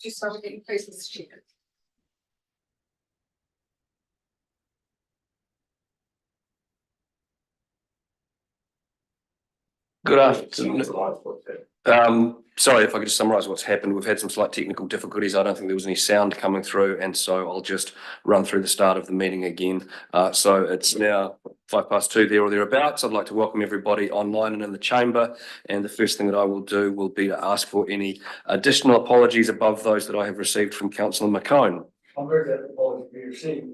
Just start again, please, Mr. Chair. Good afternoon. Sorry, if I could just summarise what's happened. We've had some slight technical difficulties. I don't think there was any sound coming through, and so I'll just run through the start of the meeting again. So it's now 2:05 there or thereabouts. I'd like to welcome everybody online and in the chamber. And the first thing that I will do will be to ask for any additional apologies above those that I have received from Councillor McCone. I'll move that apology be received.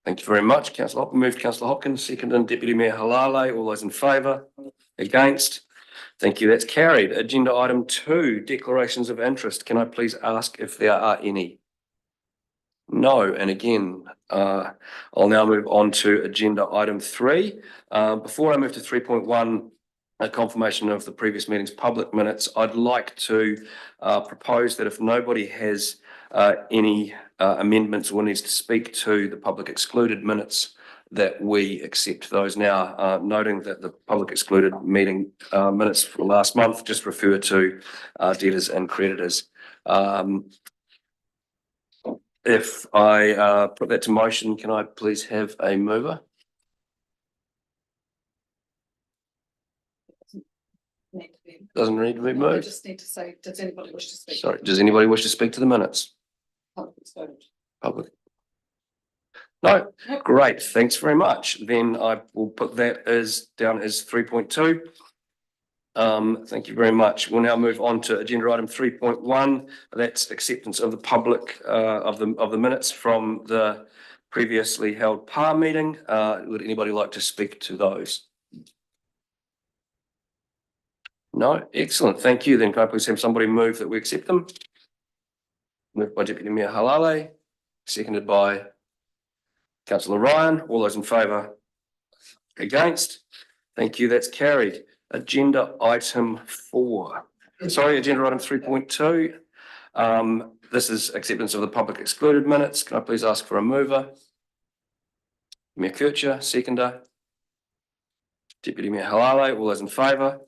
Thank you very much. Councillor Hopkins, moved. Councillor Hopkins, second, and Deputy Mayor Halale. All those in favour? Against? Thank you. That's carried. Agenda item 2, declarations of interest. Can I please ask if there are any? No. And again, I'll now move on to agenda item 3. Before I move to 3.1, a confirmation of the previous meeting's public minutes, I'd like to propose that if nobody has any amendments or needs to speak to the public excluded minutes, that we accept those now, noting that the public excluded meeting minutes for last month just refer to debtors and creditors. If I put that to motion, can I please have a mover? Doesn't need to be moved. I just need to say, does anybody wish to speak? Sorry, does anybody wish to speak to the minutes? Public. No, great, thanks very much. Then I will put that as down as 3.2. Thank you very much. We'll now move on to agenda item 3.1. That's acceptance of the public of the minutes from the previously held PAR meeting. Would anybody like to speak to those? No, excellent. Thank you. Then can I please have somebody move that we accept them? Moved by Deputy Mayor Halale, seconded by Councillor Ryan. All those in favour? Against? Thank you. That's carried. Agenda item 4. Sorry, agenda item 3.2. This is acceptance of the public excluded minutes. Can I please ask for a mover? Mayor Kircher, seconder. Deputy Mayor Halale. All those in favour?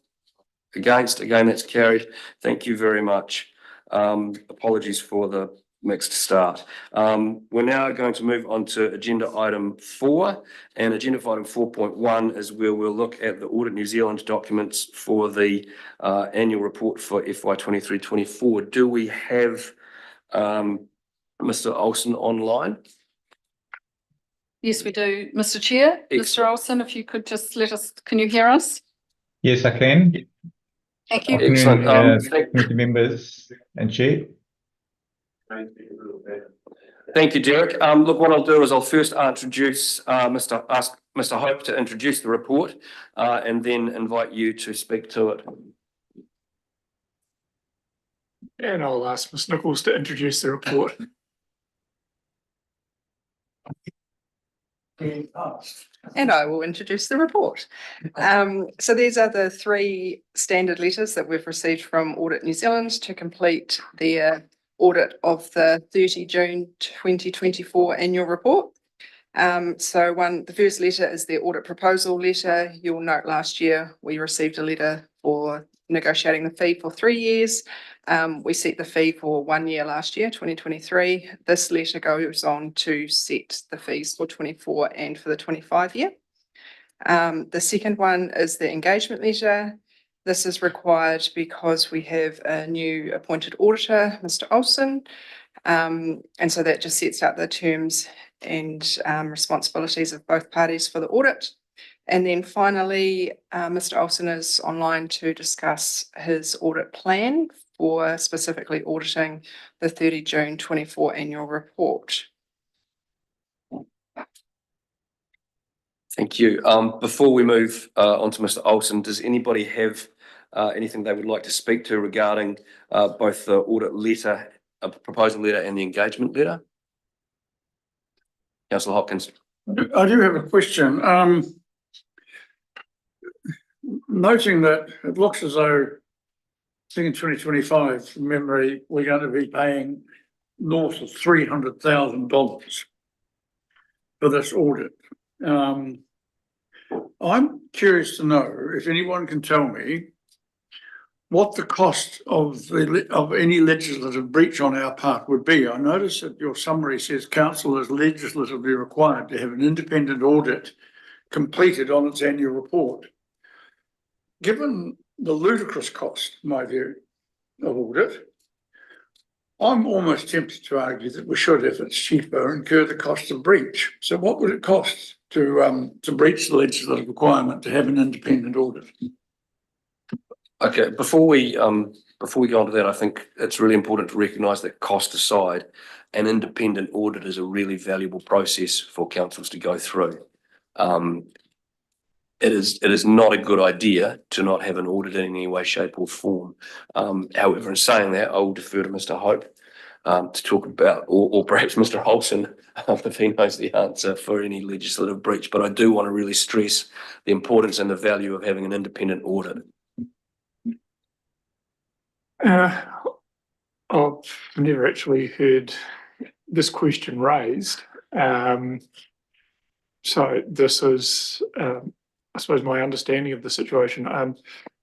Against? Again, that's carried. Thank you very much. Apologies for the mixed start. We're now going to move on to agenda item 4, and agenda item 4.1 is where we'll look at the Audit New Zealand documents for the annual report for FY 23-24. Do we have Mr. Olsen online? Yes, we do, Mr. Chair. Mr. Olsen, if you could just let us, can you hear us? Yes, I can. Thank you. Excellent. Committee members and chair. Thank you, Derek. Look, what I'll do is I'll first introduce Mr. Hope to introduce the report, and then invite you to speak to it. And I'll ask Ms. Nichols to introduce the report. And I will introduce the report. So these are the 3 standard letters that we've received from Audit New Zealand to complete their audit of the 30 June 2024 annual report. The first letter is the audit proposal letter. You'll note last year we received a letter for negotiating the fee for 3 years. We set the fee for 1 year last year, 2023. This letter goes on to set the fees for 24 and for the 25 year. The second one is the engagement letter. This is required because we have a new appointed auditor, Mr. Olsen. And so that just sets out the terms and responsibilities of both parties for the audit. And then finally, Mr. Olsen is online to discuss his audit plan for specifically auditing the 30 June 24 annual report. Thank you. Before we move on to Mr. Olsen, does anybody have anything they would like to speak to regarding both the audit letter, proposal letter and the engagement letter? Councillor Hopkins. I do have a question. Noting that it looks as though, I think in 2025, from memory, we're going to be paying north of $300,000 for this audit. I'm curious to know if anyone can tell me what the cost of any legislative breach on our part would be. I notice that your summary says council is legislatively required to have an independent audit completed on its annual report. Given the ludicrous cost, in my view, of audit, I'm almost tempted to argue that we should, if it's cheaper, incur the cost of breach. So what would it cost to breach the legislative requirement to have an independent audit? Okay, before we go on to that, I think it's really important to recognise that cost aside, an independent audit is a really valuable process for councils to go through. It is not a good idea to not have an audit in any way, shape or form. However, in saying that, I will defer to Mr. Hope to talk about, or perhaps Mr. Holson, if he knows the answer for any legislative breach. But I do want to really stress the importance and the value of having an independent audit. I've never actually heard this question raised. So this is, I suppose, my understanding of the situation.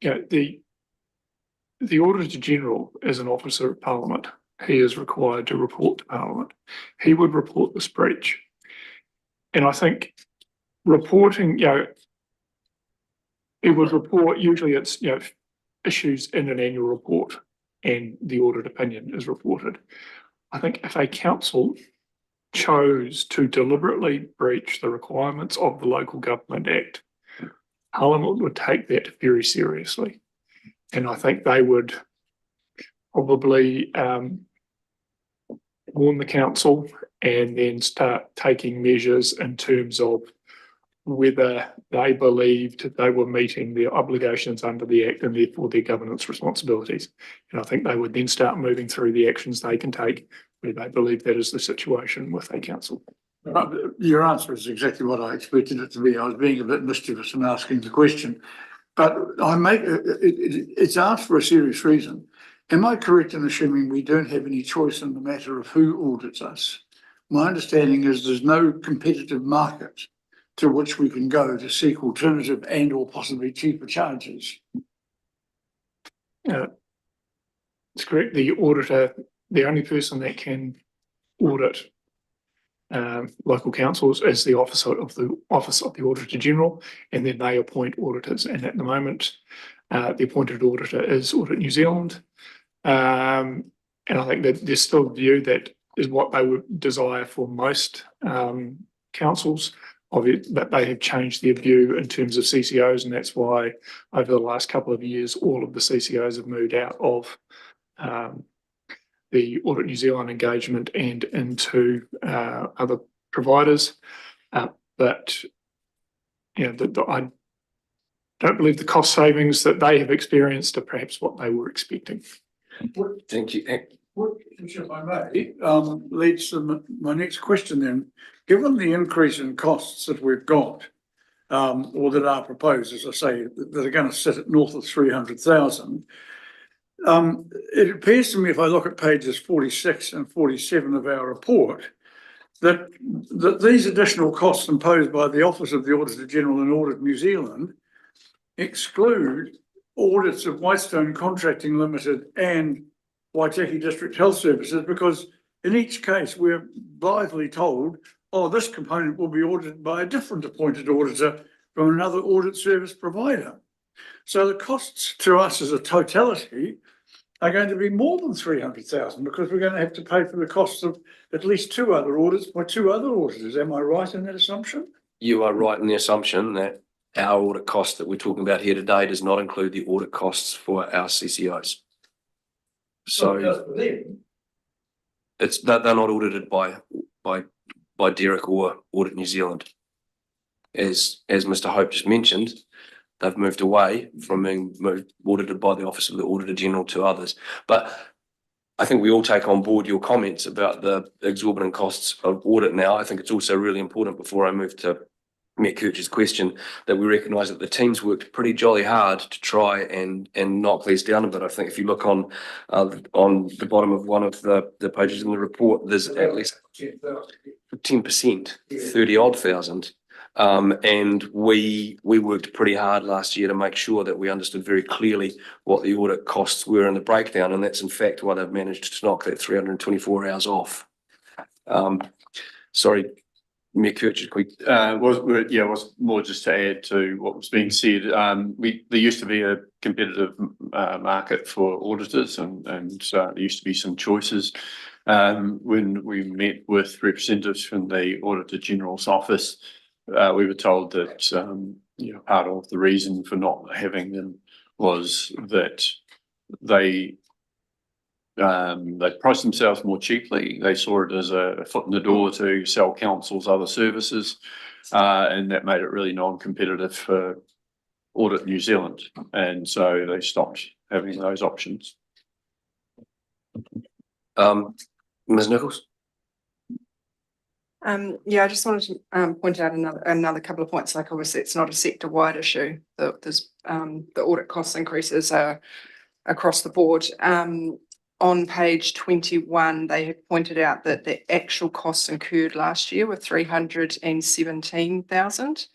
You know, the Auditor General is an officer of Parliament. He is required to report to Parliament. He would report this breach. And I think reporting, you know, it would report, usually it's, you know, issues in an annual report and the audit opinion is reported. I think if a council chose to deliberately breach the requirements of the Local Government Act, Parliament would take that very seriously. And I think they would probably warn the council and then start taking measures in terms of whether they believed they were meeting their obligations under the Act and therefore their governance responsibilities. And I think they would then start moving through the actions they can take where they believe that is the situation with a council. Your answer is exactly what I expected it to be. I was being a bit mischievous in asking the question, but it's asked for a serious reason. Am I correct in assuming we don't have any choice in the matter of who audits us? My understanding is there's no competitive market to which we can go to seek alternative and or possibly cheaper charges. It's correct. The auditor, the only person that can audit local councils is the office of the Auditor General, and then they appoint auditors. And at the moment, the appointed auditor is Audit New Zealand. And I think that there's still a view that is what they would desire for most councils, of it, but they have changed their view in terms of CCOs, and that's why over the last couple of years, all of the CCOs have moved out of the Audit New Zealand engagement and into other providers. But you know, I don't believe the cost savings that they have experienced are perhaps what they were expecting. Thank you. Which, if I may, leads to my next question then. Given the increase in costs that we've got, or that are proposed, as I say, that are going to sit at north of 300,000, it appears to me, if I look at pages 46 and 47 of our report, that these additional costs imposed by the Office of the Auditor General and Audit New Zealand exclude audits of Whitestone Contracting Limited and Waitaki District Health Services, because in each case we're blithely told, oh, this component will be audited by a different appointed auditor from another audit service provider. So the costs to us as a totality are going to be more than 300,000 because we're going to have to pay for the costs of at least two other audits by two other auditors. Am I right in that assumption? You are right in the assumption that our audit cost that we're talking about here today does not include the audit costs for our CCOs. So they're not audited by Derek or Audit New Zealand. As Mr. Hope just mentioned, they've moved away from being audited by the Office of the Auditor General to others. But I think we all take on board your comments about the exorbitant costs of audit now. I think it's also really important, before I move to Matt Kirch's question, that we recognise that the team's worked pretty jolly hard to try and knock these down a bit. I think if you look on the bottom of one of the pages in the report, there's at least 10%, 30 odd thousand. And we worked pretty hard last year to make sure that we understood very clearly what the audit costs were in the breakdown, and that's in fact why they've managed to knock that 324 hours off. Sorry, Mayor Kirchhoff, was more just to add to what was being said. There used to be a competitive market for auditors, and so there used to be some choices. When we met with representatives from the Auditor General's office, we were told that part of the reason for not having them was that they priced themselves more cheaply. They saw it as a foot in the door to sell council's other services, and that made it really non-competitive for Audit New Zealand. And so they stopped having those options. Ms. Nichols? I just wanted to point out another couple of points. Like, obviously, it's not a sector-wide issue. The audit cost increases are across the board. On page 21, they had pointed out that the actual costs incurred last year were 317,000,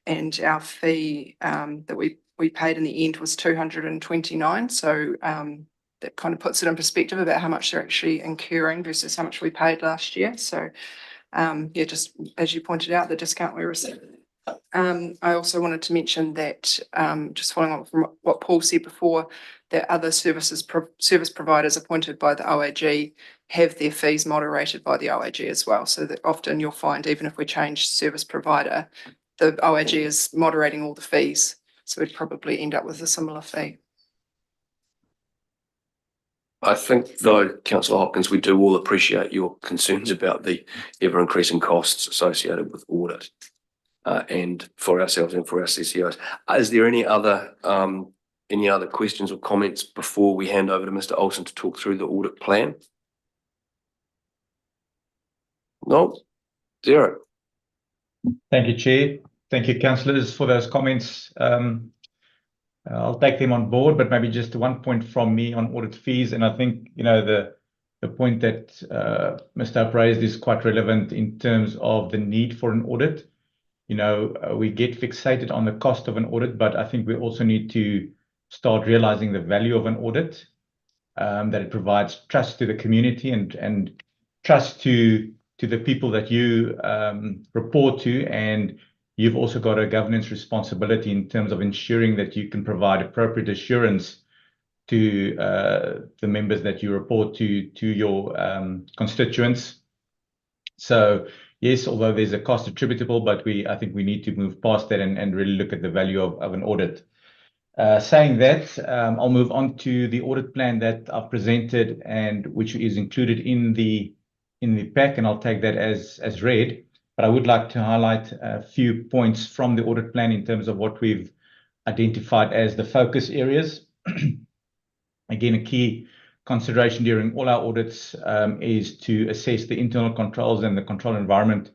and our fee that we paid in the end was 229. So that kind of puts it in perspective about how much they're actually incurring versus how much we paid last year. So just as you pointed out, the discount we received. I also wanted to mention that, just following on from what Paul said before, that other service providers appointed by the OAG have their fees moderated by the OAG as well. So that often you'll find, even if we change service provider, the OAG is moderating all the fees. So we'd probably end up with a similar fee. I think, though, Councillor Hopkins, we do all appreciate your concerns about the ever-increasing costs associated with audit, and for ourselves and for our CCOs. Is there any other questions or comments before we hand over to Mr. Olsen to talk through the audit plan? No? Zero. Thank you, Chair. Thank you, councillors, for those comments. I'll take them on board, but maybe just one point from me on audit fees. And I think, the point that Mr. Up raised is quite relevant in terms of the need for an audit. We get fixated on the cost of an audit, but I think we also need to start realizing the value of an audit, that it provides trust to the community and trust to the people that you report to, and you've also got a governance responsibility in terms of ensuring that you can provide appropriate assurance to the members that you report to your constituents. So yes, although there's a cost attributable, but I think we need to move past that and really look at the value of an audit. Saying that, I'll move on to the audit plan that I've presented and which is included in the pack, and I'll take that as read. But I would like to highlight a few points from the audit plan in terms of what we've identified as the focus areas. Again, a key consideration during all our audits is to assess the internal controls and the control environment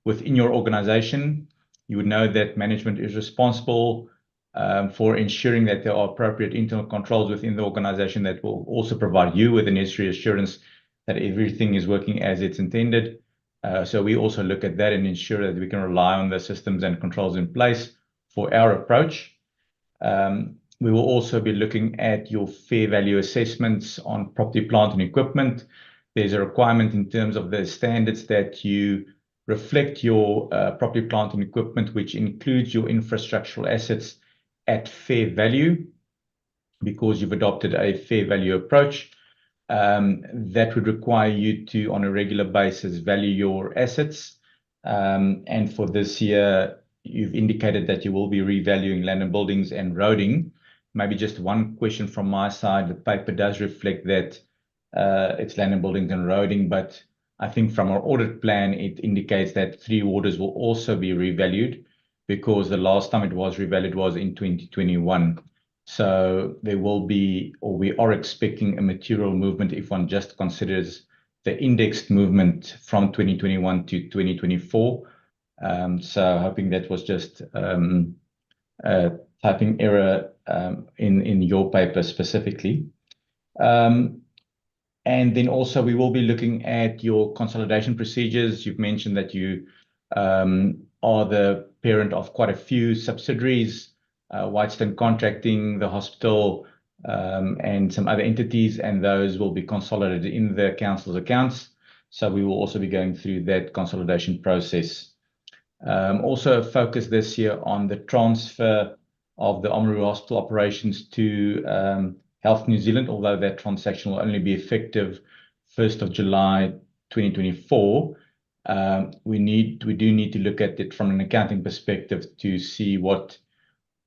within your organization. You would know that management is responsible for ensuring that there are appropriate internal controls within the organization that will also provide you with the necessary assurance that everything is working as it's intended. So we also look at that and ensure that we can rely on the systems and controls in place for our approach. We will also be looking at your fair value assessments on property, plant and equipment. There's a requirement in terms of the standards that you reflect your property, plant and equipment, which includes your infrastructural assets at fair value, because you've adopted a fair value approach. That would require you to, on a regular basis, value your assets. And for this year, you've indicated that you will be revaluing land and buildings and roading. Maybe just one question from my side. The paper does reflect that it's land and buildings and roading, but I think from our audit plan, it indicates that 3 waters will also be revalued, because the last time it was revalued was in 2021. So there will be, or we are expecting, a material movement if one just considers the indexed movement from 2021 to 2024. So hoping that was just a typing error in your paper specifically. And then also we will be looking at your consolidation procedures. You've mentioned that you are the parent of quite a few subsidiaries, Whitestone Contracting, the hospital, and some other entities, and those will be consolidated in the council's accounts. So we will also be going through that consolidation process. Also a focus this year on the transfer of the Oamaru Hospital operations to Health New Zealand, although that transaction will only be effective 1st of July 2024. We do need to look at it from an accounting perspective to see what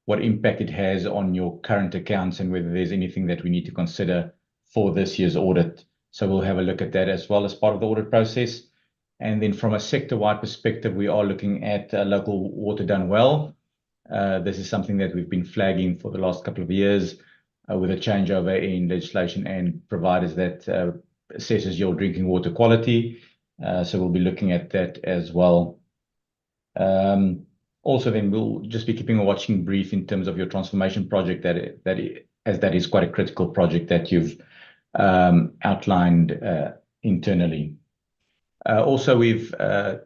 impact it has on your current accounts and whether there's anything that we need to consider for this year's audit. So we'll have a look at that as well as part of the audit process. And then from a sector-wide perspective, we are looking at local water done well. This is something that we've been flagging for the last couple of years with a changeover in legislation and providers that assesses your drinking water quality. So we'll be looking at that as well. Also, then we'll just be keeping a watching brief in terms of your transformation project, as that is quite a critical project that you've outlined internally. Also, we've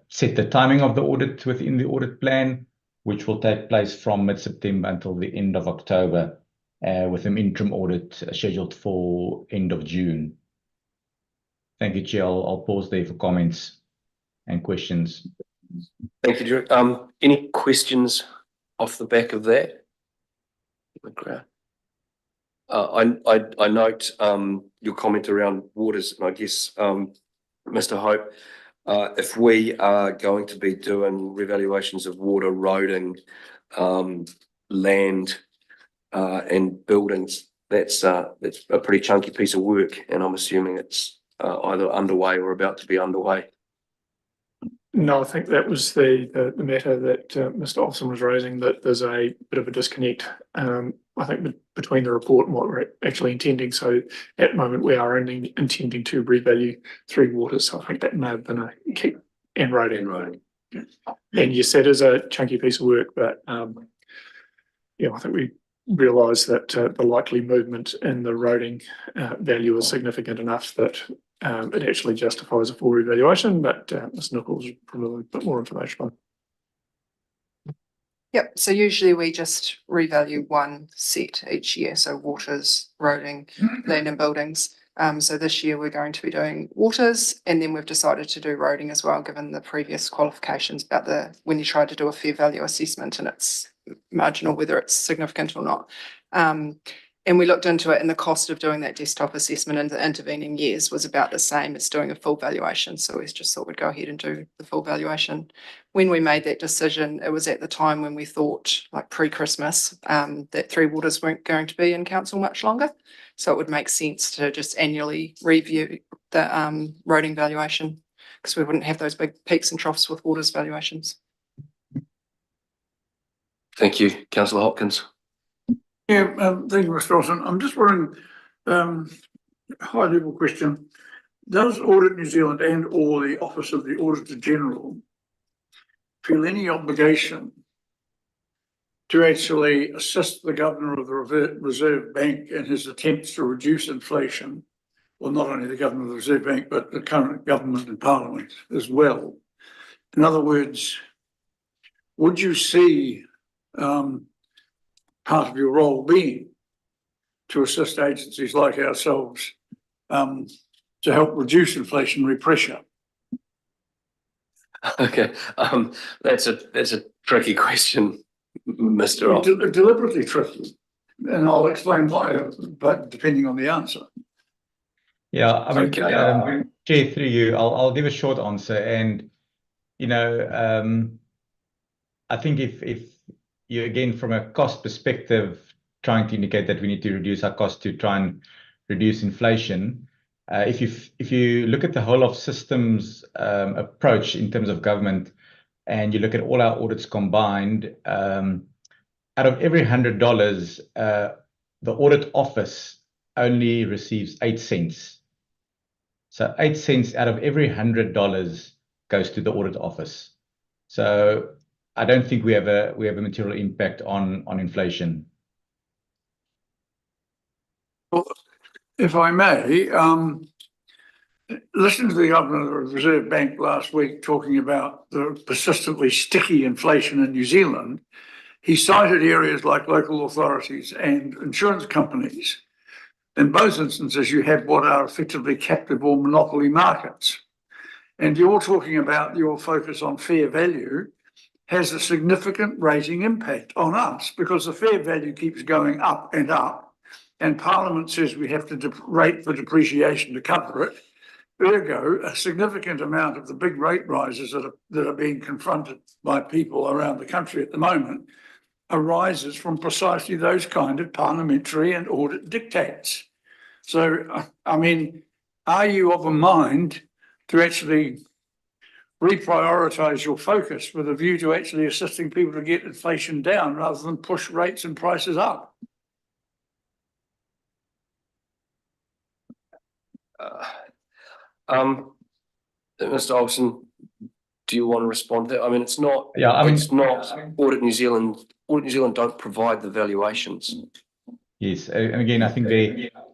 set the timing of the audit within the audit plan, which will take place from mid-September until the end of October, with an interim audit scheduled for end of June. Thank you, Chair. I'll pause there for comments and questions. Thank you, Dirk. Any questions off the back of that? I note your comment around waters, and I guess, Mr. Hope, if we are going to be doing revaluations of water, roading, land, and buildings, that's a pretty chunky piece of work, and I'm assuming it's either underway or about to be underway. No, I think that was the matter that Mr. Olsen was raising, that there's a bit of a disconnect, I think, between the report and what we're actually intending. So at the moment, we are only intending to revalue 3 waters. So I think that may have been a key, and roading. Yeah. And yes, that is a chunky piece of work, but yeah, I think we realise that the likely movement in the roading value is significant enough that it actually justifies a full revaluation, but Ms. Nichols will provide a bit more information on. Yep, so usually we just revalue one set each year, so waters, roading, land and buildings. So this year we're going to be doing waters, and then we've decided to do roading as well, given the previous qualifications about when you try to do a fair value assessment and it's marginal whether it's significant or not. And we looked into it, and the cost of doing that desktop assessment in the intervening years was about the same as doing a full valuation. So we just thought we'd go ahead and do the full valuation. When we made that decision, it was at the time when we thought, like pre-Christmas, that 3 waters weren't going to be in council much longer. So it would make sense to just annually review the roading valuation, because we wouldn't have those big peaks and troughs with waters valuations. Thank you, Councillor Hopkins. Yeah, thank you, Mr. Olsen. I'm just wondering, high level question. Does Audit New Zealand and or the Office of the Auditor General feel any obligation to actually assist the Governor of the Reserve Bank in his attempts to reduce inflation? Well, not only the Governor of the Reserve Bank, but the current government and Parliament as well. In other words, would you see part of your role being to assist agencies like ourselves to help reduce inflationary pressure? Okay, that's a tricky question, Mr. Olsen. Deliberately tricky, and I'll explain why, but depending on the answer. Yeah, I mean, Okay. Chair, through you, I'll give a short answer. And, you know, I think if you, again, from a cost perspective, trying to indicate that we need to reduce our cost to try and reduce inflation, if you look at the whole of systems approach in terms of government, and you look at all our audits combined, out of every $100, the audit office only receives 8 cents. So 8 cents out of every $100 goes to the audit office. So I don't think we have a material impact on inflation. Well, if I may, listening to the governor of the Reserve Bank last week talking about the persistently sticky inflation in New Zealand, he cited areas like local authorities and insurance companies. In both instances, you have what are effectively captive or monopoly markets. And you're talking about your focus on fair value has a significant rating impact on us because the fair value keeps going up and up. And Parliament says we have to rate for depreciation to cover it. Ergo, a significant amount of the big rate rises that are being confronted by people around the country at the moment arises from precisely those kind of parliamentary and audit dictates. So, I mean, are you of a mind to actually reprioritise your focus with a view to actually assisting people to get inflation down rather than push rates and prices up? Mr. Olsen, do you want to respond to that? I mean, it's not. Yeah, I mean, it's not Audit New Zealand. Audit New Zealand don't provide the valuations. Yes, and again, I think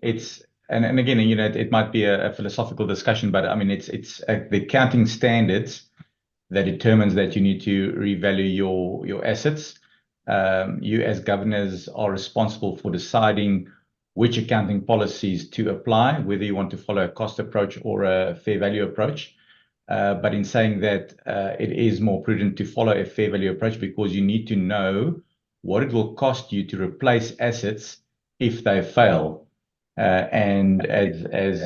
it's and again, you know, it might be a philosophical discussion, but I mean, it's the accounting standards that determines that you need to revalue your assets. You as governors are responsible for deciding which accounting policies to apply, whether you want to follow a cost approach or a fair value approach. But in saying that, it is more prudent to follow a fair value approach because you need to know what it will cost you to replace assets if they fail. And as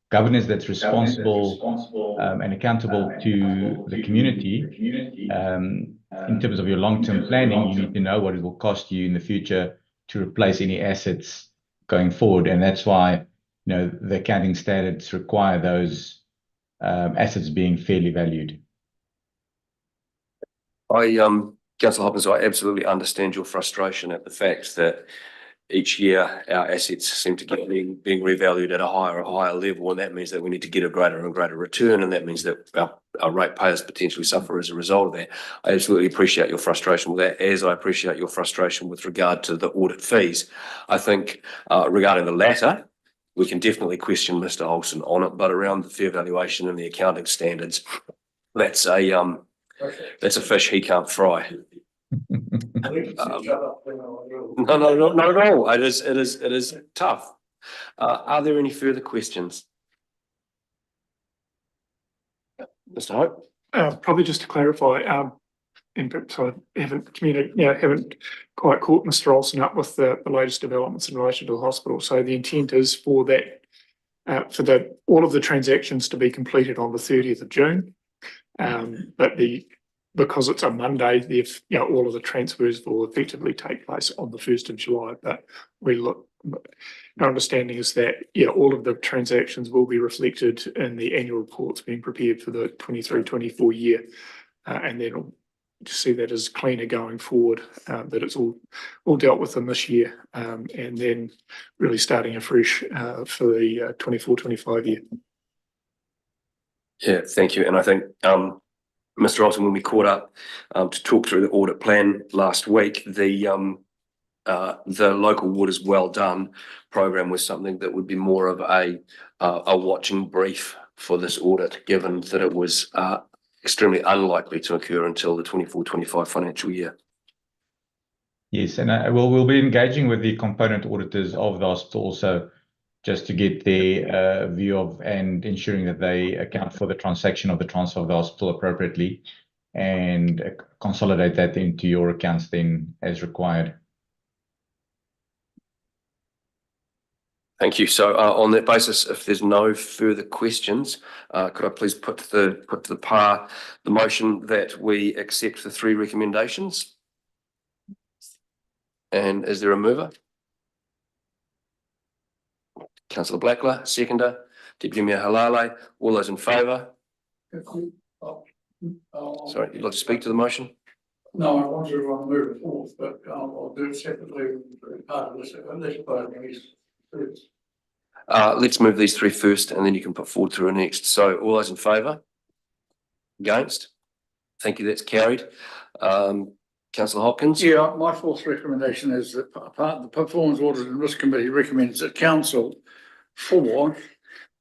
governors that's responsible and accountable to the community, in terms of your long-term planning, you need to know what it will cost you in the future to replace any assets going forward. And that's why, you know, the accounting standards require those assets being fairly valued. Councillor Hopkins, I absolutely understand your frustration at the fact that each year our assets seem to keep being revalued at a higher level, and that means that we need to get a greater and greater return, and that means that our ratepayers potentially suffer as a result of that. I absolutely appreciate your frustration with that, as I appreciate your frustration with regard to the audit fees. I think regarding the latter, we can definitely question Mr. Olsen on it, but around the fair valuation and the accounting standards, that's a fish he can't fry. No, not at all. It is tough. Are there any further questions? Mr. Hope? Probably just to clarify, and perhaps I haven't quite caught Mr. Olsen up with the latest developments in relation to the hospital. So the intent is for that, all of the transactions to be completed on the 30th of June. But because it's a Monday, all of the transfers will effectively take place on the 1st of July. But our understanding is that, all of the transactions will be reflected in the annual reports being prepared for the 23-24 year. And then to see that as cleaner going forward, that it's all dealt with in this year, and then really starting afresh for the 24-25 year. Yeah, thank you. And I think, Mr. Olsen, when we caught up to talk through the audit plan last week, the local waters well done program was something that would be more of a watching brief for this audit, given that it was extremely unlikely to occur until the 24-25 financial year. Yes, and we'll be engaging with the component auditors of the hospital also, just to get their view of and ensuring that they account for the transaction of the transfer of the hospital appropriately and consolidate that into your accounts then as required. Thank you. So on that basis, if there's no further questions, could I please put to the motion that we accept the 3 recommendations? And is there a mover? Councillor Blackler, seconder. Deputy Mayor Halale, all those in favour? Sorry, you'd like to speak to the motion? No, I want to move it forward, but I'll do it separately. Let's move these 3 first, and then you can put forward 3 next. So all those in favour? Against? Thank you, that's carried. Councillor Hopkins? Yeah, my 4th recommendation is that the Performance Audit and Risk Committee recommends that Council, for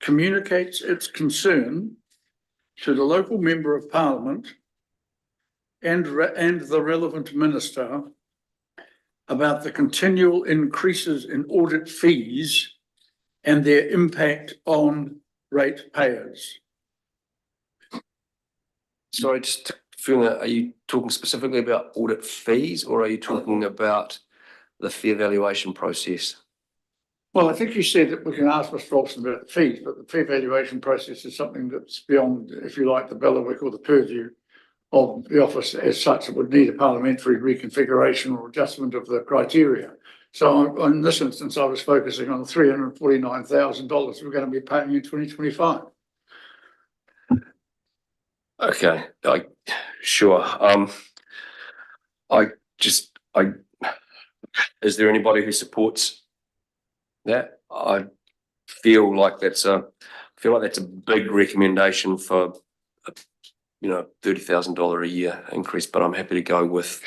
communicates its concern to the local member of parliament and the relevant minister about the continual increases in audit fees and their impact on ratepayers. Sorry, just feeling that, are you talking specifically about audit fees or are you talking about the fair valuation process? Well, I think you said that we can ask Mr. Olsen about the fees, but the fair valuation process is something that's beyond, if you like, the bailiwick or the purview of the office as such. It would need a parliamentary reconfiguration or adjustment of the criteria. So in this instance, I was focusing on the $349,000 we're going to be paying in 2025. Okay, sure. Is there anybody who supports that? I feel like that's a big recommendation for, $30,000 a year increase, but I'm happy to go with.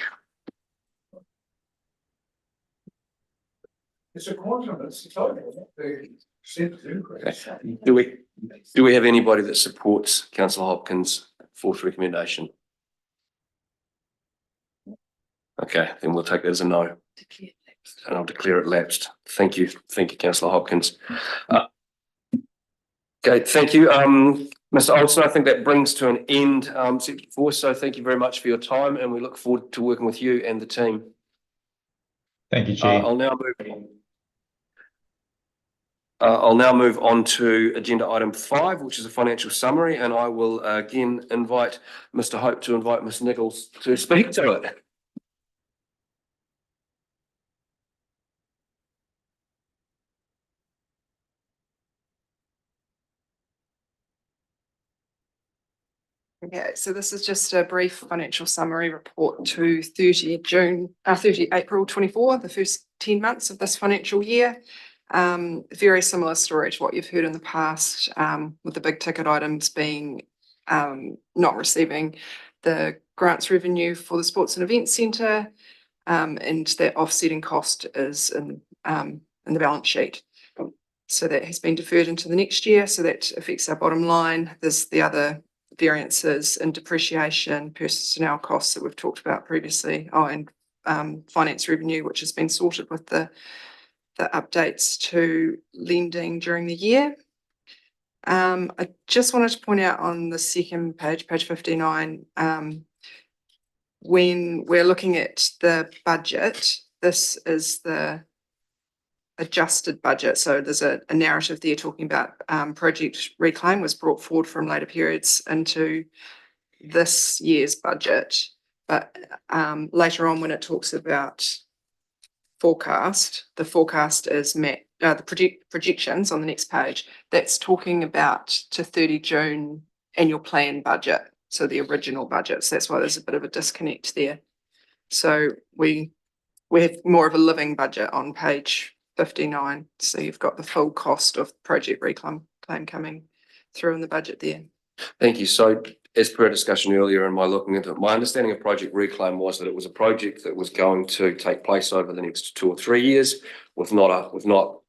It's a quantum, it's a total, the percentage increase. Do we have anybody that supports Councillor Hopkins' fourth recommendation? Okay, then we'll take that as a no. And I'll declare it lapsed. Thank you, Councillor Hopkins. Okay, thank you, Mr. Olsen. I think that brings to an end Section 4. So thank you very much for your time, and we look forward to working with you and the team. Thank you, Chair. I'll now move on to agenda item 5, which is a financial summary, and I will again invite Mr. Hope to invite Ms. Nichols to speak to it. Okay, so this is just a brief financial summary report to 30 April 24, the first 10 months of this financial year. Very similar story to what you've heard in the past, with the big ticket items being not receiving the grants revenue for the Sports and Events Centre, and that offsetting cost is in the balance sheet. So that has been deferred into the next year, so that affects our bottom line. There's the other variances in depreciation, personnel costs that we've talked about previously, and finance revenue, which has been sorted with the updates to lending during the year. I just wanted to point out on the second page, page 59, when we're looking at the budget, this is the adjusted budget. So there's a narrative there talking about Project Reclaim was brought forward from later periods into this year's budget. But later on, when it talks about forecast, the forecast is met, the projections on the next page, that's talking about to 30 June annual plan budget. So the original budget. So that's why there's a bit of a disconnect there. So we have more of a living budget on page 59. So you've got the full cost of Project Reclaim coming through in the budget there. Thank you. So as per our discussion earlier and my looking into it, my understanding of Project Reclaim was that it was a project that was going to take place over the next 2 or 3 years with not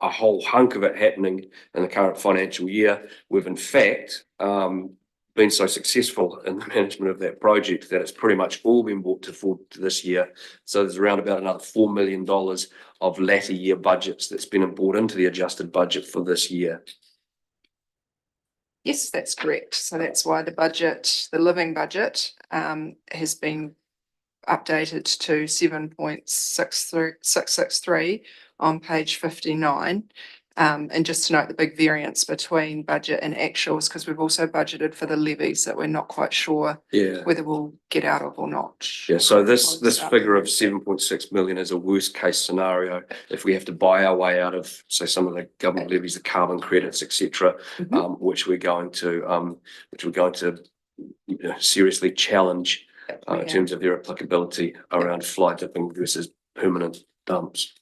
a whole hunk of it happening in the current financial year. We've in fact been so successful in the management of that project that it's pretty much all been brought forward to this year. So there's around about another $4 million of latter year budgets that's been brought into the adjusted budget for this year. Yes, that's correct. So that's why the budget, the living budget, has been updated to 7.663 on page 59. And just to note the big variance between budget and actuals, because we've also budgeted for the levies that we're not quite sure whether we'll get out of or not. Yeah, so this figure of 7.6 million is a worst case scenario if we have to buy our way out of, say, some of the government levies, the carbon credits, etc., which we're going to seriously challenge in terms of their applicability around fly tipping versus permanent dumps.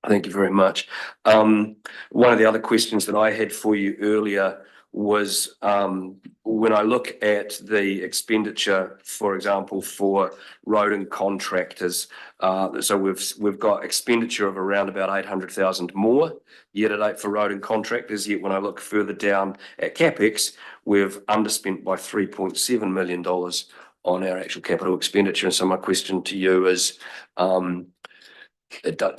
Thank you very much. One of the other questions that I had for you earlier was when I look at the expenditure, for example, for road and contractors. So we've got expenditure of around about 800,000 more year to date for road and contractors. Yet when I look further down at CapEx, we've underspent by $3.7 million on our actual capital expenditure. And so my question to you is,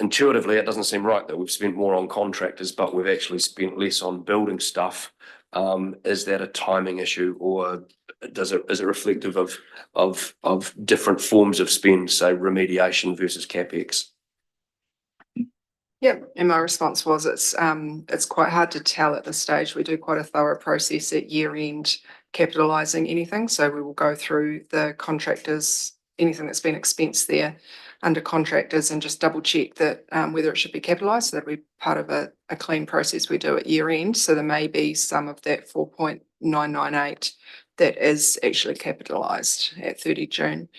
intuitively, it doesn't seem right that we've spent more on contractors, but we've actually spent less on building stuff. Is that a timing issue, or is it reflective of different forms of spend, say remediation versus CapEx? Yep, and my response was it's quite hard to tell at this stage. We do quite a thorough process at year end, capitalising anything. So we will go through the contractors, anything that's been expensed there under contractors, and just double check that whether it should be capitalised. So that'll be part of a clean process we do at year end. So there may be some of that 4.998 that is actually capitalised at 30 June.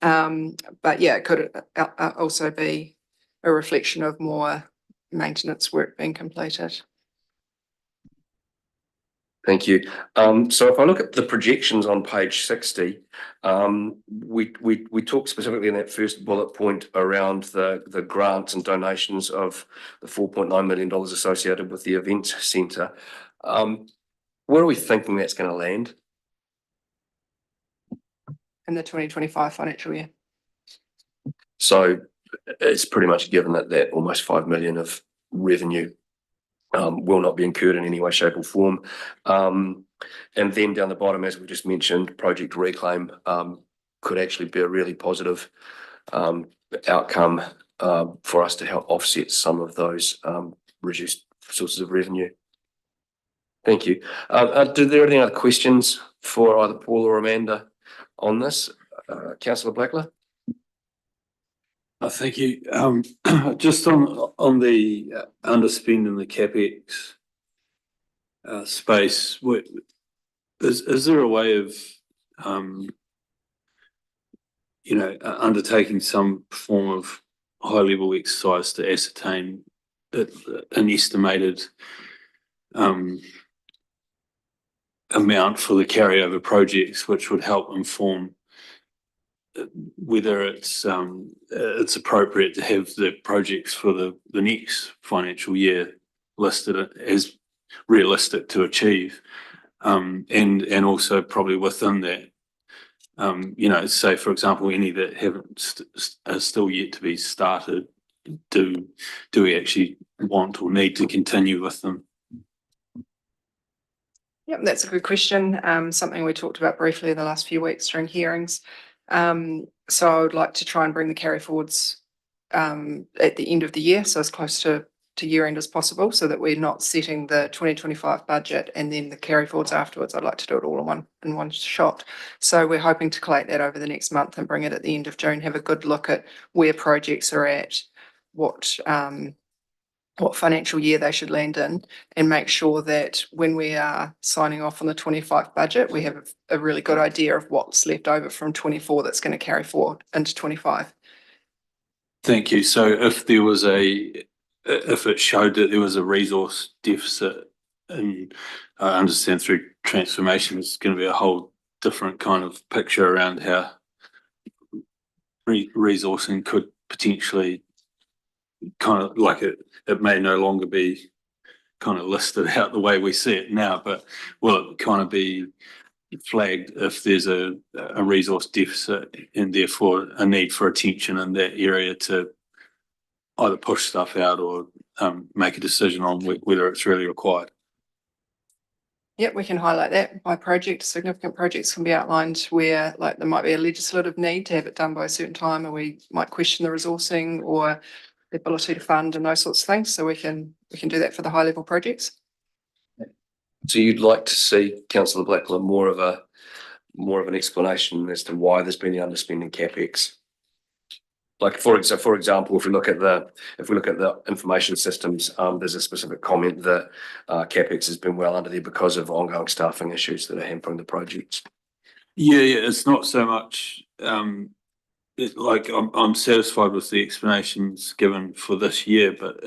But yeah, it could also be a reflection of more maintenance work being completed. Thank you. So if I look at the projections on page 60, we talk specifically in that first bullet point around the grants and donations of the $4.9 million associated with the events centre. Where are we thinking that's going to land? In the 2025 financial year. So it's pretty much given that almost 5 million of revenue will not be incurred in any way, shape or form. And then down the bottom, as we just mentioned, Project Reclaim could actually be a really positive outcome for us to help offset some of those reduced sources of revenue. Thank you. Are there any other questions for either Paul or Amanda on this? Councillor Blackler? Thank you. Just on the underspend in the CapEx space, is there a way of undertaking some form of high level exercise to ascertain an estimated amount for the carryover projects, which would help inform whether it's appropriate to have the projects for the next financial year listed as realistic to achieve, and also probably within that, say for example, any that haven't are still yet to be started, do we actually want or need to continue with them? Yep, that's a good question. Something we talked about briefly in the last few weeks during hearings. So I would like to try and bring the carry forwards at the end of the year, so as close to year end as possible, so that we're not setting the 2025 budget and then the carry forwards afterwards. I'd like to do it all in one shot. So we're hoping to collate that over the next month and bring it at the end of June, have a good look at where projects are at, what financial year they should land in, and make sure that when we are signing off on the 25 budget, we have a really good idea of what's left over from 24 that's going to carry forward into 25. Thank you. So if it showed that there was a resource deficit, and I understand through transformation, it's going to be a whole different kind of picture around how resourcing could potentially kind of like it may no longer be kind of listed out the way we see it now, but will it kind of be flagged if there's a resource deficit and therefore a need for attention in that area to either push stuff out or make a decision on whether it's really required? Yep, we can highlight that by project. Significant projects can be outlined where like there might be a legislative need to have it done by a certain time, and we might question the resourcing or the ability to fund and those sorts of things. So we can do that for the high level projects. So you'd like to see, Councillor Blackler, more of an explanation as to why there's been the underspending CapEx? Like for example, if we look at the information systems, there's a specific comment that CapEx has been well under there because of ongoing staffing issues that are hampering the projects. Yeah, it's not so much like I'm satisfied with the explanations given for this year, but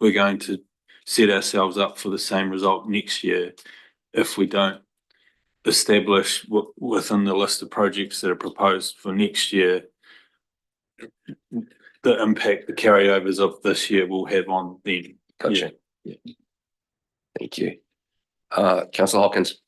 we're going to set ourselves up for the same result next year if we don't establish within the list of projects that are proposed for next year, the impact the carryovers of this year will have on them. Gotcha. Yeah. Thank you. Councillor Hopkins.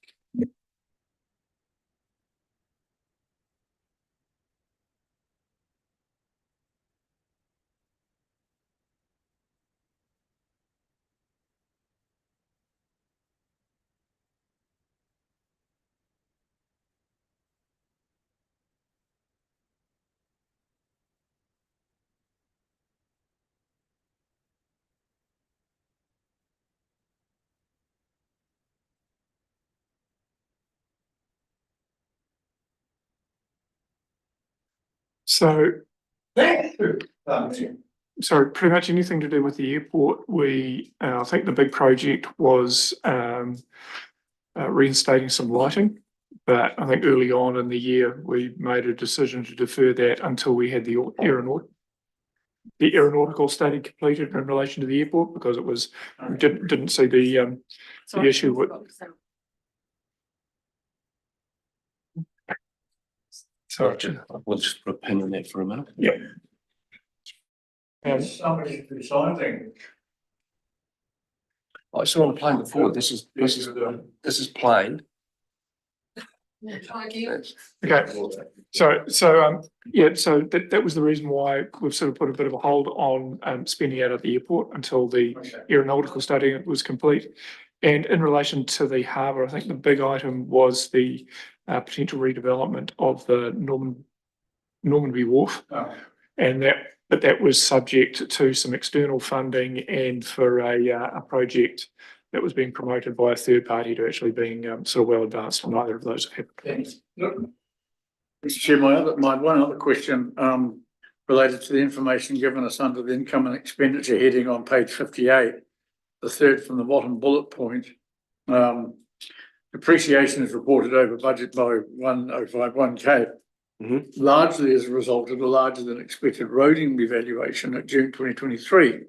So, so pretty much anything to do with the airport, I think the big project was reinstating some lighting. But I think early on in the year, we made a decision to defer that until we had the aeronautical study completed in relation to the airport, because it was, we didn't see the issue with. Sorry. We'll just put a pin in that for a minute. Yeah. Somebody's deciding. I saw on the plane before. This is plain. Okay, so that was the reason why we've sort of put a bit of a hold on spending out at the airport until the aeronautical study was complete. And in relation to the harbour, I think the big item was the potential redevelopment of the Normanby Wharf. And that was subject to some external funding and for a project that was being promoted by a third party to actually being sort of well advanced, and neither of those have happened. Mr. Chair, my one other question related to the information given us under the income and expenditure heading on page 58, the third from the bottom bullet point. Depreciation is reported over budget by 1051K, largely as a result of the larger than expected roading revaluation at June 2023.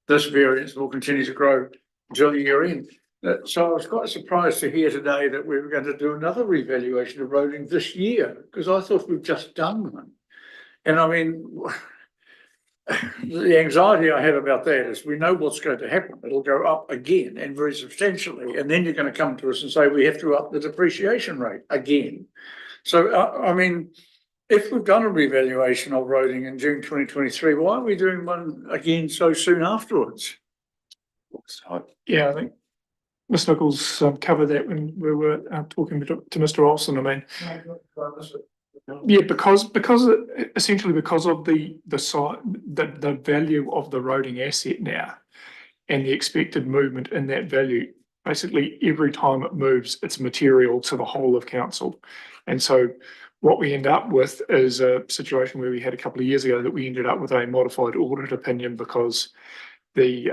This variance will continue to grow until the year end. So I was quite surprised to hear today that we were going to do another revaluation of roading this year, because I thought we've just done one. And I mean, the anxiety I have about that is we know what's going to happen. It'll go up again and very substantially. And then you're going to come to us and say we have to up the depreciation rate again. So, I mean, if we've done a revaluation of roading in June 2023, why are we doing one again so soon afterwards? Yeah, I think Ms Nichols covered that when we were talking to Mr Olsen. I mean, yeah, because essentially because of the value of the roading asset now and the expected movement in that value, basically every time it moves, it's material to the whole of council. And so what we end up with is a situation where we had a couple of years ago that we ended up with a modified audit opinion because the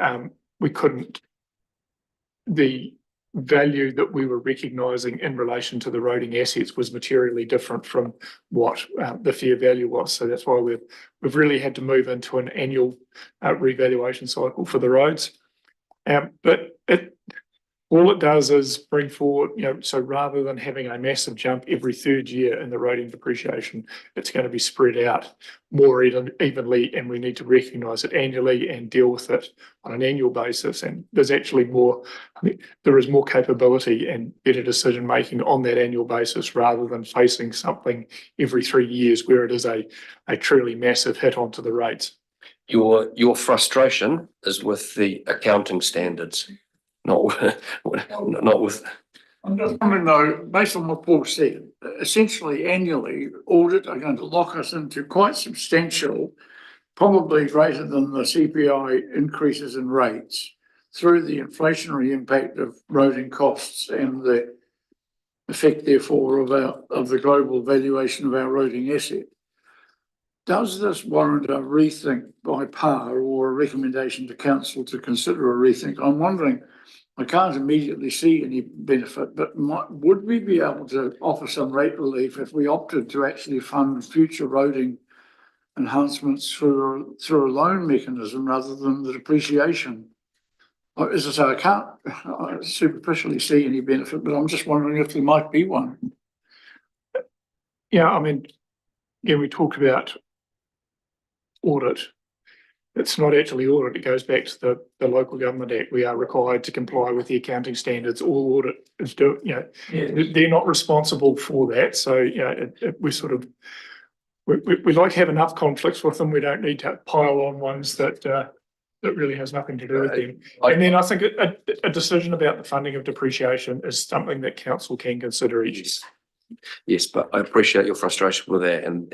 value that we were recognising in relation to the roading assets was materially different from what the fair value was. So that's why we've really had to move into an annual revaluation cycle for the roads. But all it does is bring forward, so rather than having a massive jump every third year in the roading depreciation, it's going to be spread out more evenly, and we need to recognise it annually and deal with it on an annual basis. And there's actually there is more capability and better decision making on that annual basis rather than facing something every 3 years where it is a truly massive hit onto the rates. Your frustration is with the accounting standards. Not with. I'm just wondering though, based on what Paul said, essentially annually, audit are going to lock us into quite substantial, probably greater than the CPI increases in rates through the inflationary impact of roading costs and the effect therefore of the global valuation of our roading asset. Does this warrant a rethink by PAR or a recommendation to council to consider a rethink? I'm wondering, I can't immediately see any benefit, but would we be able to offer some rate relief if we opted to actually fund future roading enhancements through a loan mechanism rather than the depreciation As I say, I can't superficially see any benefit, but I'm just wondering if there might be one. Yeah, I mean, again, we talk about audit. It's not actually audit. It goes back to the Local Government Act. We are required to comply with the accounting standards. All audit is doing, they're not responsible for that. So, we sort of, we like to have enough conflicts with them. We don't need to pile on ones that really has nothing to do with them. And then I think a decision about the funding of depreciation is something that council can consider each year. Yes, but I appreciate your frustration with that, and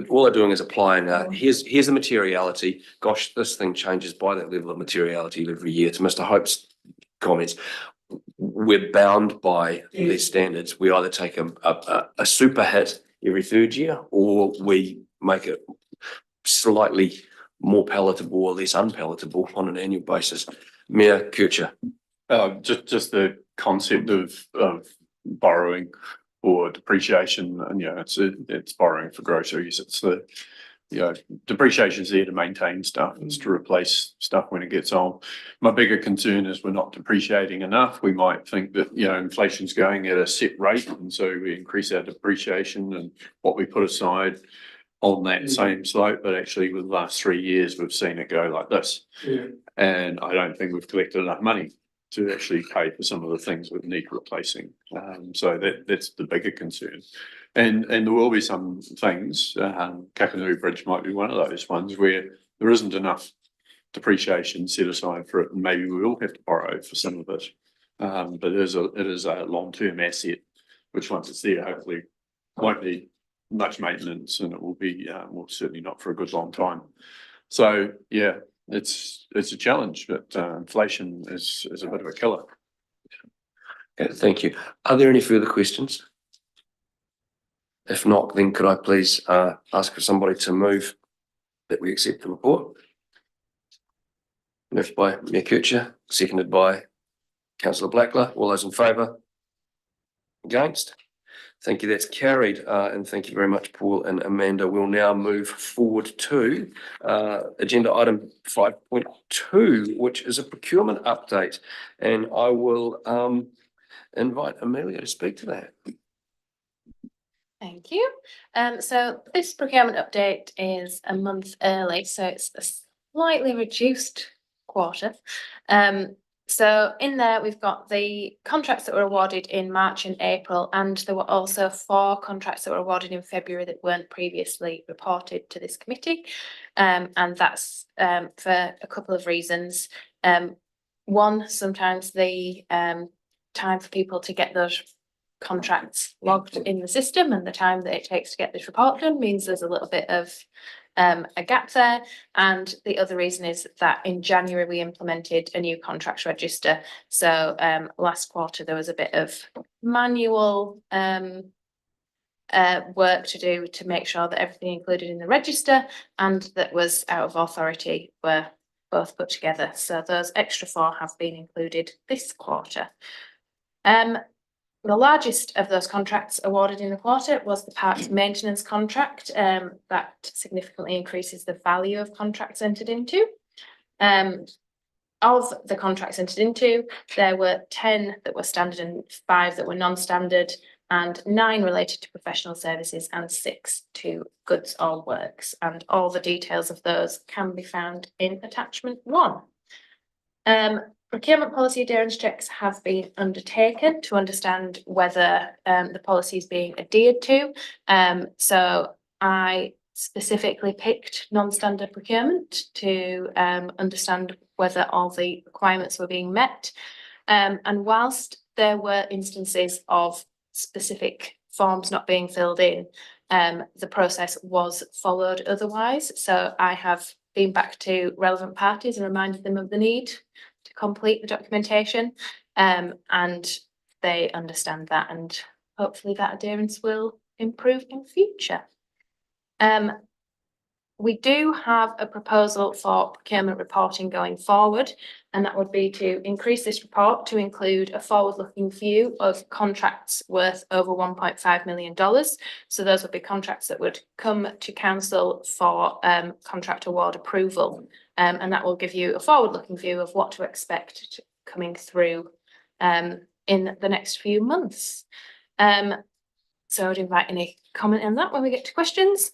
all they're doing is applying. Here's the materiality. Gosh, this thing changes by that level of materiality every year. To Mr. Hope's comments, we're bound by these standards. We either take a super hit every third year, or we make it slightly more palatable or less unpalatable on an annual basis. Mayor Kircher. Just the concept of borrowing or depreciation, and it's borrowing for groceries. It's the depreciation's there to maintain stuff. It's to replace stuff when it gets old. My bigger concern is we're not depreciating enough. We might think that inflation's going at a set rate, and so we increase our depreciation and what we put aside on that same slope. But actually, with the last 3 years, we've seen it go like this, and I don't think we've collected enough money to actually pay for some of the things that need replacing. So that's the bigger concern. And there will be some things, Kakanui Bridge might be one of those ones where there isn't enough depreciation set aside for it, and maybe we will have to borrow for some of it. But it is a long-term asset, which once it's there, hopefully won't need much maintenance, and it will be well, certainly not for a good long time. So yeah, it's a challenge, but inflation is a bit of a killer. Okay, thank you. Are there any further questions? If not, then could I please ask for somebody to move that we accept the report? Moved by Mayor Kircher, seconded by Councillor Blackler. All those in favour? Against? Thank you, that's carried, and thank you very much, Paul and Amanda. We'll now move forward to agenda item 5.2, which is a procurement update, and I will invite Amelia to speak to that. Thank you. So this procurement update is a month early, so it's a slightly reduced quarter. So in there, we've got the contracts that were awarded in March and April, and there were also 4 contracts that were awarded in February that weren't previously reported to this committee. And that's for a couple of reasons. One, sometimes the time for people to get those contracts logged in the system and the time that it takes to get this report done means there's a little bit of a gap there. And the other reason is that in January we implemented a new contracts register. So last quarter there was a bit of manual work to do to make sure that everything included in the register and that was out of authority were both put together. So those extra 4 have been included this quarter. The largest of those contracts awarded in the quarter was the parks maintenance contract. That significantly increases the value of contracts entered into. Of the contracts entered into, there were 10 that were standard and 5 that were non-standard, and 9 related to professional services and 6 to goods or works. And all the details of those can be found in attachment 1. Procurement policy adherence checks have been undertaken to understand whether the policy is being adhered to. So I specifically picked non-standard procurement to understand whether all the requirements were being met. And whilst there were instances of specific forms not being filled in, the process was followed otherwise. So I have been back to relevant parties and reminded them of the need to complete the documentation, and they understand that, and hopefully that adherence will improve in future. we do have a proposal for procurement reporting going forward, and that would be to increase this report to include a forward-looking view of contracts worth over $1.5 million. So those would be contracts that would come to council for contract award approval. And that will give you a forward-looking view of what to expect coming through in the next few months. So I'd invite any comment on that when we get to questions.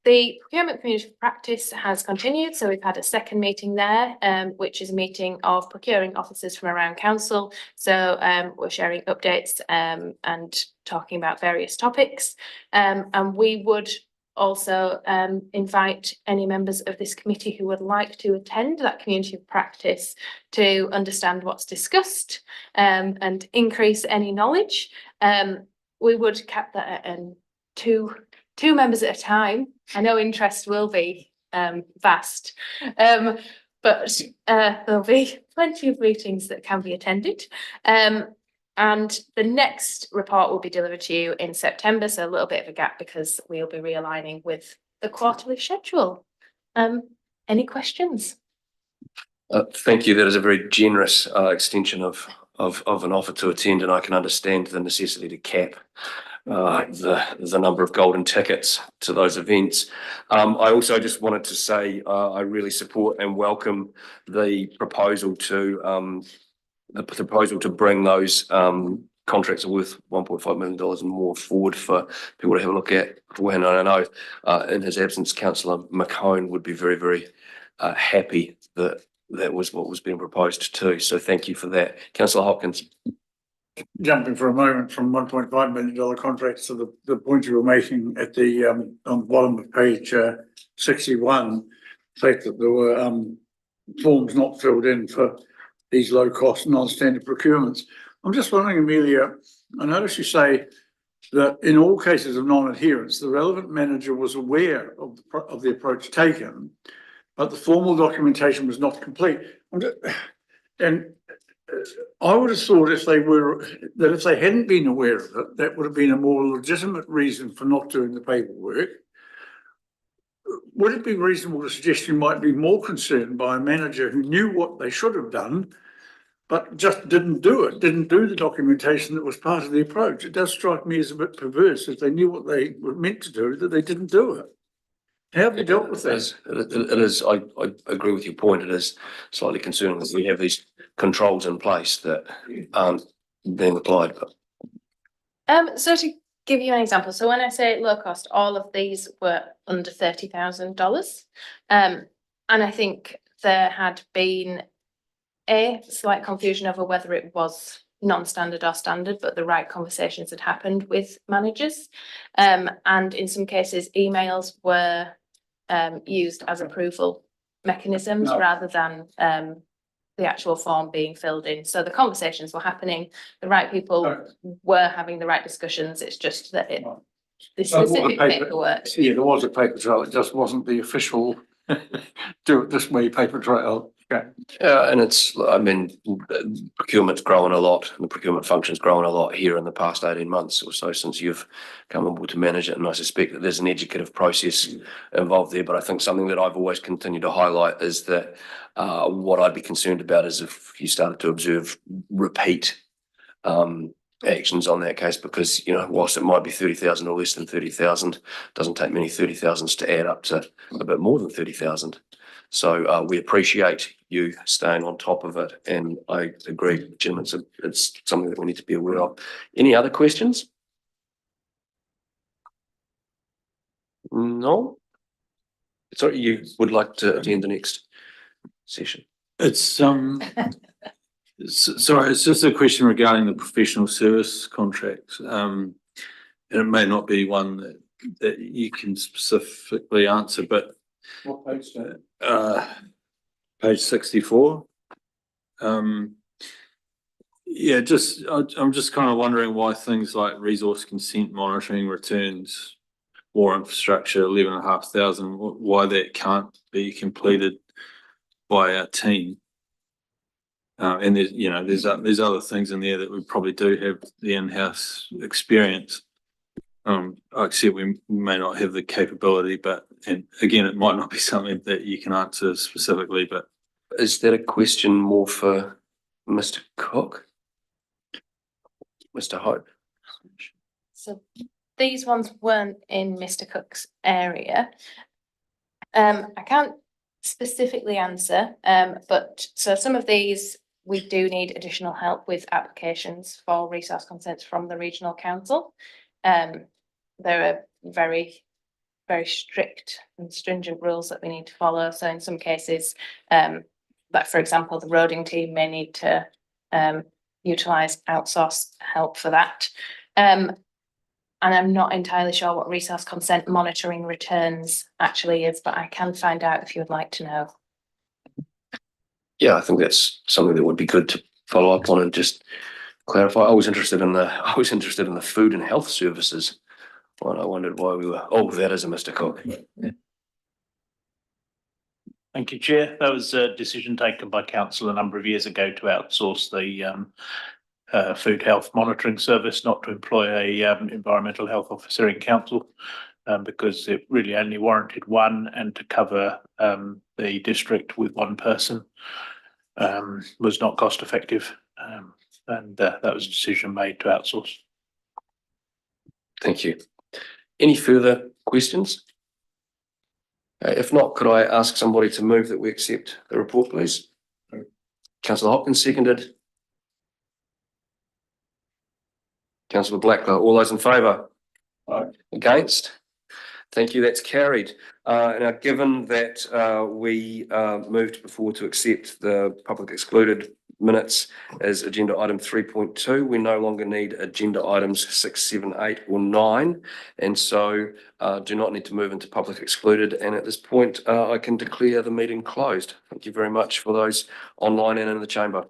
The procurement community of practice has continued, so we've had a second meeting there, which is a meeting of procuring officers from around council. So we're sharing updates and talking about various topics. And we would also invite any members of this committee who would like to attend that community of practice to understand what's discussed and increase any knowledge. We would cap that at two members at a time. I know interest will be vast, but there'll be plenty of meetings that can be attended. And the next report will be delivered to you in September, so a little bit of a gap because we'll be realigning with the quarterly schedule. Any questions? Thank you. That is a very generous extension of an offer to attend, and I can understand the necessity to cap the number of golden tickets to those events. I also just wanted to say I really support and welcome the proposal to bring those contracts worth $1.5 million and more forward for people to have a look at. When I know in his absence, Councillor McCone would be very, very happy that that was what was being proposed too. So thank you for that. Councillor Hopkins. Jumping for a moment from $1.5 million contracts to the point you were making at the on the bottom of page 61, the fact that there were forms not filled in for these low cost non-standard procurements. I'm just wondering, Amelia, I notice you say that in all cases of non-adherence, the relevant manager was aware of the approach taken, but the formal documentation was not complete. I would have thought if they hadn't been aware of it, that would have been a more legitimate reason for not doing the paperwork. Would it be reasonable to suggest you might be more concerned by a manager who knew what they should have done, but just didn't do the documentation that was part of the approach? It does strike me as a bit perverse if they knew what they were meant to do, that they didn't do it. How have you dealt with that? It is, I agree with your point. It is slightly concerning that we have these controls in place that aren't being applied. So to give you an example, so when I say low cost, all of these were under $30,000. And I think there had been a slight confusion over whether it was non-standard or standard, but the right conversations had happened with managers. And in some cases, emails were used as approval mechanisms rather than the actual form being filled in. So the conversations were happening, the right people were having the right discussions. It's just that the specific paperwork. Yeah, there was a paper trail. It just wasn't the official do it this way paper trail. Okay. Yeah, and procurement's growing a lot, and the procurement function's growing a lot here in the past 18 months or so since you've come on board to manage it. And I suspect that there's an educative process involved there. But I think something that I've always continued to highlight is that what I'd be concerned about is if you started to observe repeat actions on that case, because, whilst it might be 30,000 or less than 30,000, doesn't take many 30,000s to add up to a bit more than 30,000. So we appreciate you staying on top of it, and I agree, gentlemen, it's something that we need to be aware of. Any other questions? No? Sorry, you would like to attend the next session? It's sorry, it's just a question regarding the professional service contracts. And it may not be one that you can specifically answer, but What page is that? Page 64. Yeah, I'm just kind of wondering why things like resource consent monitoring returns, war infrastructure, 11,500, why that can't be completed by our team. And there's other things in there that we probably do have the in-house experience. I accept we may not have the capability, but, and again, it might not be something that you can answer specifically, but Is that a question more for Mr. Cook? Mr. Hope? So these ones weren't in Mr. Cook's area. I can't specifically answer, but so some of these, we do need additional help with applications for resource consents from the regional council. There are very strict and stringent rules that we need to follow. So in some cases, like for example, the roading team may need to utilise outsourced help for that. And I'm not entirely sure what resource consent monitoring returns actually is, but I can find out if you would like to know. Yeah, I think that's something that would be good to follow up on and just clarify. I was interested in the food and health services. Well, I wondered why we were, oh, that is a Mr. Cook. Thank you, Chair. That was a decision taken by council a number of years ago to outsource the food health monitoring service, not to employ a environmental health officer in council, because it really only warranted one, and to cover the district with one person was not cost effective. And that was a decision made to outsource. Thank you. Any further questions? If not, could I ask somebody to move that we accept the report, please? Councillor Hopkins seconded. Councillor Blacklow, all those in favour? Aye. Against? Thank you, that's carried. Now, given that we moved before to accept the public excluded minutes as agenda item 3.2, we no longer need agenda items 6, 7, 8 or 9, and so do not need to move into public excluded. And at this point, I can declare the meeting closed. Thank you very much for those online and in the chamber.